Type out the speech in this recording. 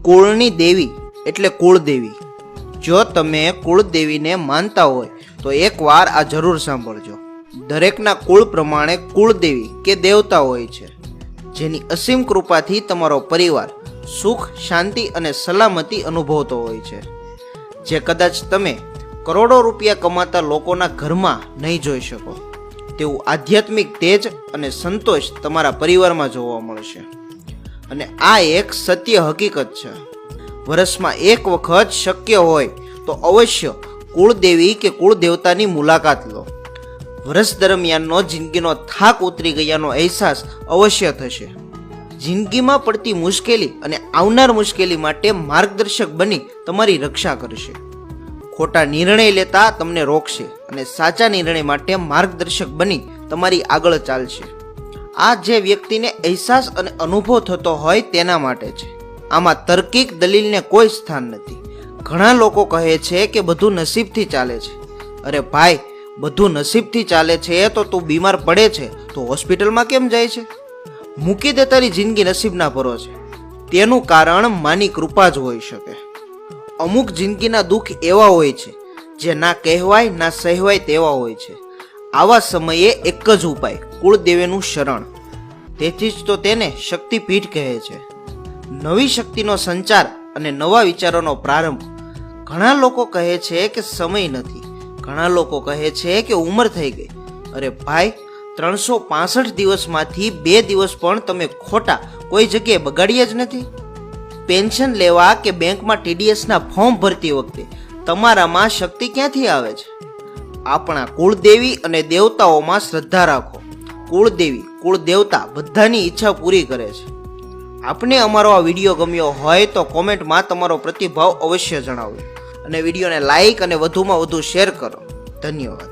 કુળની દેવી એટલે કુળદેવી. જો તમે કુળદેવીને માનતા હોય તો એકવાર આ જરૂર સાંભળજો. દરેકના કુળ પ્રમાણે કુળદેવી કે દેવતા હોય છે, જેની અસીમ કૃપાથી તમારો પરિવાર સુખ, શાંતિ અને સલામતી અનુભવતો હોય છે, જે કદાચ તમે કરોડો રૂપિયા કમાતા લોકોના ઘરમાં નહીં જોઈ શકો. તેવું આધ્યાત્મિક તેજ અને સંતોષ તમારા પરિવારમાં જોવા મળશે. અને આ એક સત્ય હકીકત છે. વર્ષમાં એક વખત શક્ય હોય તો અવશ્ય કુળદેવી કે કુળદેવતાની મુલાકાત લો. વર્ષ દરમિયાનનો જિંદગીનો થાક ઉતરી ગયાનો અહેસાસ અવશ્ય થશે. જિંદગીમાં પડતી મુશ્કેલી અને આવનાર મુશ્કેલી માટે માર્ગદર્શક બની તમારી રક્ષા કરશે. ખોટા નિર્ણય લેતા તમને રોકશે અને સાચા નિર્ણય માટે માર્ગદર્શક બની તમારી આગળ ચાલશે. આ જે વ્યક્તિને અહેસાસ અને અનુભવ થતો હોય તેના માટે છે. આમાં તર્કિક દલીલને કોઈ સ્થાન નથી. ઘણા લોકો કહે છે કે બધું નસીબથી ચાલે છે. અરે ભાઈ, બધું નસીબથી ચાલે છે તો તું બીમાર પડે છે તો હોસ્પિટલમાં કેમ જાય છે? મૂકી દે તારી જિંદગી નસીબના ભરોસે. તેનું કારણ માની કૃપા જ હોઈ શકે. અમુક જિંદગીના દુઃખ એવા હોય છે જે ના કહેવાય ના સહેવાય તેવા હોય છે. આવા સમયે એક જ ઉપાય, કુળદેવીનું શરણ. તેથી જ તો તેને શક્તિપીઠ કહે છે. નવી શક્તિનો સંચાર અને નવા વિચારોનો પ્રારંભ. ઘણા લોકો કહે છે કે સમય નથી. ઘણા લોકો કહે છે કે ઉંમર થઈ ગઈ. અરે ભાઈ, 365 દિવસમાંથી 2 દિવસ પણ તમે ખોટા કોઈ જગ્યાએ બગાડ્યા જ નથી. પેન્શન લેવા કે બેંકમાં TDSના ફોર્મ ભરતી વખતે તમારામાં શક્તિ ક્યાંથી આવે છે? આપણા કુળદેવી અને દેવતાઓમાં શ્રદ્ધા રાખો. કુળદેવી, કુળદેવતા બધાની ઈચ્છા પૂરી કરે છે. આપને અમારો આ વિડીયો ગમ્યો હોય તો કોમેન્ટમાં તમારો પ્રતિભાવ અવશ્ય જણાવો અને વિડીયોને લાઈક અને વધુમાં વધુ શેર કરો. ધન્યવાદ.